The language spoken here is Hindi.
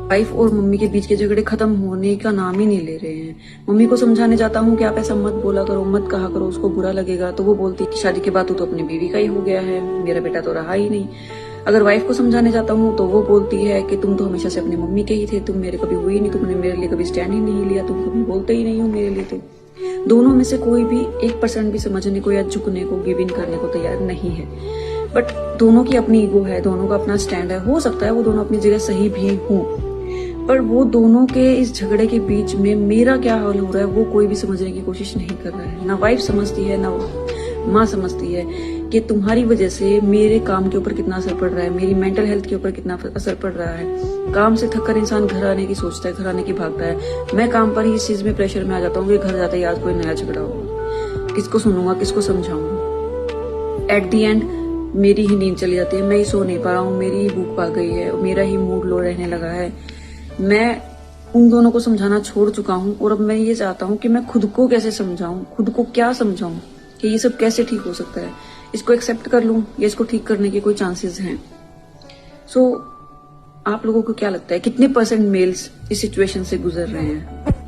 वाइफ और मम्मी के बीच के झगड़े खत्म होने का नाम ही नहीं ले रहे हैं। मम्मी को समझाने जाता हूँ कि आप ऐसा मत बोला करो, मत कहा करो, उसको बुरा लगेगा। तो वो बोलती है कि शादी के बाद तो अपनी बीवी का ही हो गया है, मेरा बेटा तो रहा ही नहीं। अगर वाइफ को समझाने जाता हूँ तो वो बोलती है कि तुम तो हमेशा से अपनी मम्मी के ही थे, तुम मेरे कभी हुई नहीं, तुमने मेरे लिए कभी स्टैंड ही नहीं लिया, तुम कभी बोलते ही नहीं हो मेरे लिए। तो दोनों में से कोई भी 1% भी समझने को या झुकने को, गिव इन करने को तैयार नहीं है। बट दोनों की अपनी ईगो है, दोनों का अपना स्टैंड है। हो सकता है वो दोनों अपनी जगह सही भी हों, पर वो दोनों के इस झगड़े के बीच में मेरा क्या हाल हो रहा है वो कोई भी समझने की कोशिश नहीं कर रहा है। ना वाइफ समझती है, ना माँ समझती है कि तुम्हारी वजह से मेरे काम के ऊपर कितना असर पड़ रहा है, मेरी मेंटल हेल्थ के ऊपर कितना असर पड़ रहा है। काम से थककर इंसान घर आने की सोचता है, घर आने की भागता है। मैं काम पर ही इस चीज में प्रेशर में आ जाता हूँ कि घर जाते ही आज कोई नया झगड़ा होगा, किसको सुनूंगा, किसको समझाऊंगा। एट दी एंड मेरी ही नींद चली जाती है, मैं ही सो नहीं पा रहा हूँ, मेरी ही भूख भाग गई है, मेरा ही मूड लो रहने लगा है। मैं उन दोनों को समझाना छोड़ चुका हूँ और अब मैं ये चाहता हूँ कि मैं खुद को कैसे समझाऊं, खुद को क्या समझाऊं कि ये सब कैसे ठीक हो सकता है, इसको एक्सेप्ट कर लूं या इसको ठीक करने के कोई चांसेस हैं। सो आप लोगों को क्या लगता है कितने % मेल्स इस सिचुएशन से गुजर रहे हैं?